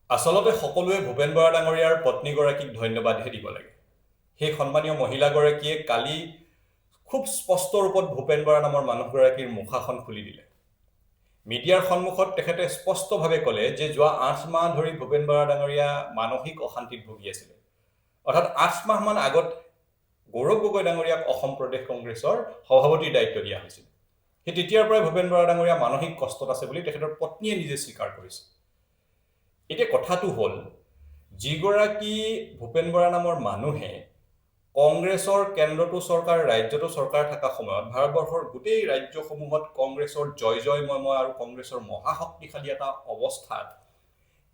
আচলতে সকলোৱে ভূপেন বৰা ডাঙৰীয়াৰ পত্নীগৰাকীক ধন্যবাদহে দিব লাগে। সেই সন্মানীয় মহিলাগৰাকীয়ে কালি খুব স্পষ্ট ৰূপত ভূপেন বৰা নামৰ মানুহগৰাকীৰ মুখাখন খুলি দিলে। মিডিয়াৰ সন্মুখত তেখেতে স্পষ্টভাৱে ক'লে যে যোৱা ৮ মাহ ধৰি ভূপেন বৰা ডাঙৰীয়া মানসিক অশান্তিত ভুগি আছিলে। অৰ্থাৎ ৮ মাহমান আগত গৌৰৱ গগৈ ডাঙৰীয়াক অসম প্ৰদেশ কংগ্ৰেছৰ সভাপতিৰ দায়িত্ব দিয়া হৈছিল। সেই তেতিয়াৰ পৰাই ভূপেন বৰা ডাঙৰীয়া মানসিক কষ্টত আছে বুলি তেখেতৰ পত্নীয়ে নিজে স্বীকাৰ কৰিছে। এতিয়া কথাটো হ'ল, যিগৰাকী ভূপেন বৰা নামৰ মানুহে কংগ্ৰেছৰ কেন্দ্ৰতো চৰকাৰ, ৰাজ্যতো চৰকাৰ থকা সময়ত ভাৰতবৰ্ষৰ গোটেই ৰাজ্যসমূহত কংগ্ৰেছৰ জয় জয়ময় আৰু কংগ্ৰেছৰ মহাশক্তিশালী এটা অৱস্থাত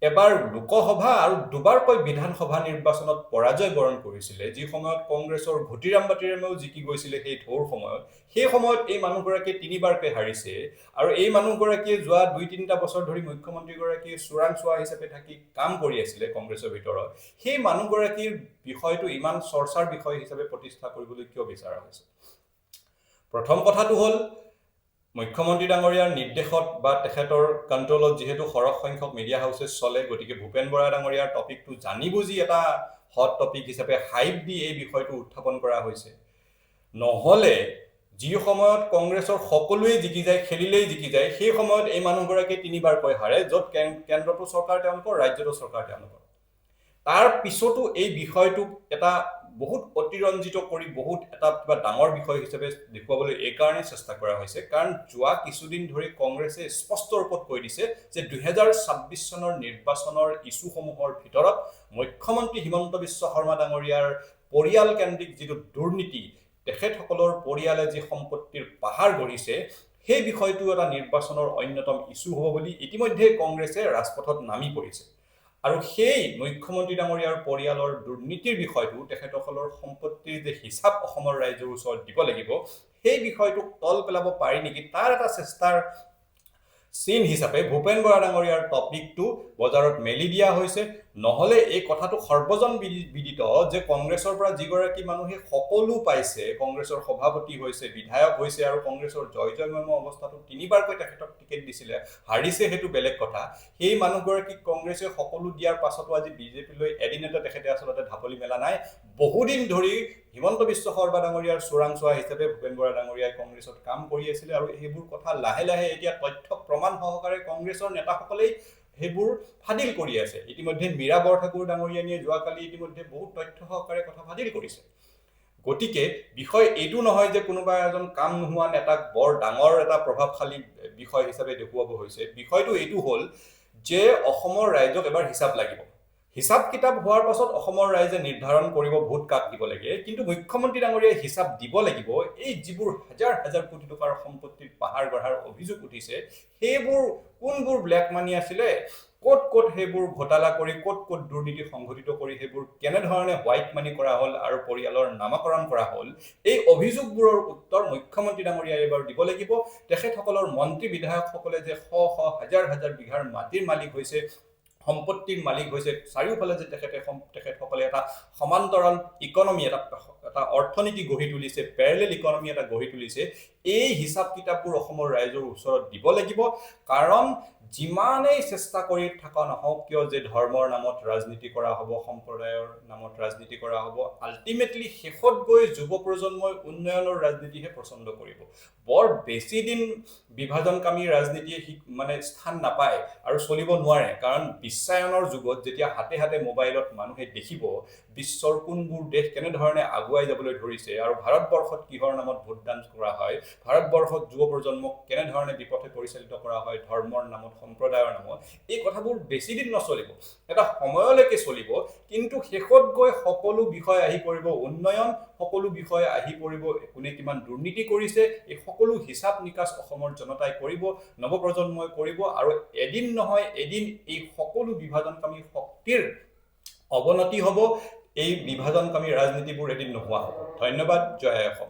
এবাৰ লোকসভা আৰু দুবাৰকৈ বিধানসভা নিৰ্বাচনত পৰাজয় বৰণ কৰিছিলে, যি সময়ত কংগ্ৰেছৰ ঘটিৰাম বাতিৰামেও জিকি গৈছিলে সেই ঢৌৰ সময়ত। সেই সময়ত এই মানুহগৰাকীয়ে ৩বাৰকৈ হাৰিছে আৰু এই মানুহগৰাকীয়ে যোৱা ২-৩টা বছৰ ধৰি মুখ্যমন্ত্ৰীগৰাকীয়ে চোৰাংচোৱা হিচাপে থাকি কাম কৰি আছিলে কংগ্ৰেছৰ ভিতৰত। সেই মানুহগৰাকীৰ বিষয়টো ইমান চৰ্চাৰ বিষয় হিচাপে প্ৰতিষ্ঠা কৰিবলৈ কিয় বিচৰা হৈছে? প্ৰথম কথাটো হ'ল, মুখ্যমন্ত্ৰী ডাঙৰীয়াৰ নিৰ্দেশত বা তেখেতৰ কণ্ট্ৰলত যিহেতু সৰহ সংখ্যক মিডিয়া হাউচেছ চলে, গতিকে ভূপেন বৰা ডাঙৰীয়াৰ টপিকটো জানি বুজি এটা হট টপিক হিচাপে হাইপ দি এই বিষয়টো উত্থাপন কৰা হৈছে। নহ'লে যি সময়ত কংগ্ৰেছৰ সকলোৱে জিকি যায়, খেলিলেই জিকি যায়, সেই সময়ত এই মানুহগৰাকীয়ে ৩বাৰকৈ হাৰে, য'ত কেন্দ্ৰতো চৰকাৰ তেওঁলোকৰ, ৰাজ্যতো চৰকাৰ তেওঁলোকৰ। তাৰ পিছতো এই বিষয়টোক এটা বহুত অতিৰঞ্জিত কৰি বহুত এটা কিবা ডাঙৰ বিষয় হিচাপে দেখুৱাবলৈ এইকাৰণে চেষ্টা কৰা হৈছে, কাৰণ যোৱা কিছুদিন ধৰি কংগ্ৰেছে স্পষ্ট ৰূপত কৈ দিছে যে ২০২৬ চনৰ নিৰ্বাচনৰ ইছ্যুসমূহৰ ভিতৰত মুখ্যমন্ত্ৰী হিমন্ত বিশ্ব শৰ্মা ডাঙৰীয়াৰ পৰিয়ালকেন্দ্ৰিক যিটো দুৰ্নীতি, তেখেতসকলৰ পৰিয়ালে যি সম্পত্তিৰ পাহাৰ গঢ়িছে, সেই বিষয়টো এটা নিৰ্বাচনৰ অন্যতম ইছ্যু হ'ব বুলি ইতিমধ্যে কংগ্ৰেছে ৰাজপথত নামি পৰিছে। আৰু সেই মুখ্যমন্ত্ৰী ডাঙৰীয়াৰ পৰিয়ালৰ দুৰ্নীতিৰ বিষয়টো, তেখেতসকলৰ সম্পত্তিৰ যে হিচাপ অসমৰ ৰাইজৰ ওচৰত দিব লাগিব, সেই বিষয়টোক তল পেলাব পাৰি নেকি, তাৰ এটা চেষ্টাৰ চিন হিচাপে ভূপেন বৰা ডাঙৰীয়াৰ টপিকটো বজাৰত মেলি দিয়া হৈছে। নহ'লে এই কথাটো সৰ্বজন বিদিত যে কংগ্ৰেছৰ পৰা যিগৰাকী মানুহে সকলো পাইছে, কংগ্ৰেছৰ সভাপতি হৈছে, বিধায়ক হৈছে আৰু কংগ্ৰেছৰ জয় জয়ময় অৱস্থাটো ৩বাৰকৈ তেখেতক টিকেট দিছিলে, হাৰিছে সেইটো বেলেগ কথা। সেই মানুহগৰাকীক কংগ্ৰেছে সকলো দিয়াৰ পাছতো আজি বিজেপিলৈ এদিনতে তেখেতে আচলতে ঢাপলি মেলা নাই। বহুদিন ধৰি হিমন্ত বিশ্ব শৰ্মা ডাঙৰীয়াৰ চোৰাংচোৱা হিচাপে ভূপেন বৰা ডাঙৰীয়াই কংগ্ৰেছত কাম কৰি আছিলে আৰু সেইবোৰ কথা লাহে লাহে এতিয়া তথ্য প্ৰমাণ সহকাৰে কংগ্ৰেছৰ নেতাসকলেই সেইবোৰ ফাদিল কৰি আছে। ইতিমধ্যে মীৰা বৰঠাকুৰ ডাঙৰীয়ানীয়ে যোৱাকালি ইতিমধ্যে বহুত তথ্য সহকাৰে কথা ফাদিল কৰিছে। গতিকে বিষয় এইটো নহয় যে কোনোবা এজন কাম নোহোৱা নেতাক বৰ ডাঙৰ এটা প্ৰভাৱশালী বিষয় হিচাপে দেখুৱাব হৈছে। বিষয়টো এইটো হ'ল যে অসমৰ ৰাইজক এবাৰ হিচাপ লাগিব। হিচাপ কিতাপ হোৱাৰ পাছত অসমৰ ৰাইজে নিৰ্ধাৰণ কৰিব ভোট কাক দিব লাগে, কিন্তু মুখ্যমন্ত্ৰী ডাঙৰীয়াই হিচাপ দিব লাগিব এই যিবোৰ হাজাৰ হাজাৰ কোটি টকাৰ সম্পত্তিৰ পাহাৰ গঢ়াৰ অভিযোগ উঠিছে, সেইবোৰ কোনবোৰ ব্লেক মানি আছিলে, ক'ত ক'ত সেইবোৰ ঘোটালা কৰি, ক'ত ক'ত দুৰ্নীতি সংঘটিত কৰি সেইবোৰ কেনেধৰণে হোৱাইট মানি কৰা হ'ল আৰু পৰিয়ালৰ নামাকৰণ কৰা হ'ল, এই অভিযোগবোৰৰ উত্তৰ মুখ্যমন্ত্ৰী ডাঙৰীয়াই এইবাৰ দিব লাগিব। তেখেতসকলৰ মন্ত্ৰী বিধায়কসকলে যে শ শ হাজাৰ হাজাৰ বিঘাৰ মাটিৰ মালিক হৈছে, সম্পত্তিৰ মালিক হৈছে, চাৰিওফালে যে তেখেতসকলে এটা সমান্তৰাল ইকনমি, এটা অৰ্থনীতি গঢ়ি তুলিছে, পেৰেলেল ইকনমি এটা গঢ়ি তুলিছে, এই হিচাপ কিতাপবোৰ অসমৰ ৰাইজৰ ওচৰত দিব লাগিব। কাৰণ যিমানেই চেষ্টা কৰি থকা নহওক কিয় যে ধৰ্মৰ নামত ৰাজনীতি কৰা হ'ব, সম্প্ৰদায়ৰ নামত ৰাজনীতি কৰা হ'ব, আল্টিমেটলি শেষত গৈ যুৱ প্ৰজন্মই উন্নয়নৰ ৰাজনীতিহে পচন্দ কৰিব। বৰ বেছি দিন বিভাজনকামী ৰাজনীতিয়ে মানে স্থান নাপায় আৰু চলিব নোৱাৰে, কাৰণ বিশ্বায়নৰ যুগত যেতিয়া হাতে হাতে মোবাইলত মানুহে দেখিব বিশ্বৰ কোনবোৰ দেশ কেনেধৰণে আগুৱাই যাবলৈ ধৰিছে আৰু ভাৰতবৰ্ষত কিহৰ নামত ভোটদান কৰা হয়, ভাৰতবৰ্ষত যুৱ প্ৰজন্মক কেনেধৰণে বিপথে পৰিচালিত কৰা হয় ধৰ্মৰ নামত, সম্প্ৰদায়ৰ নামত, এই কথাবোৰ বেছি দিন নচলিব, এটা সময়লৈকে চলিব। কিন্তু শেষত গৈ সকলো বিষয় আহি পৰিব উন্নয়ন, সকলো বিষয় আহি পৰিব কোনে কিমান দুৰ্নীতি কৰিছে, এই সকলো হিচাপ নিকাচ অসমৰ জনতাই কৰিব, নৱপ্ৰজন্মই কৰিব, আৰু এদিন নহয় এদিন এই সকলো বিভাজনকামী শক্তিৰ অৱনতি হ'ব, এই বিভাজনকামী ৰাজনীতিবোৰ এদিন নোহোৱা হ'ব। ধন্যবাদ। জয় অসম।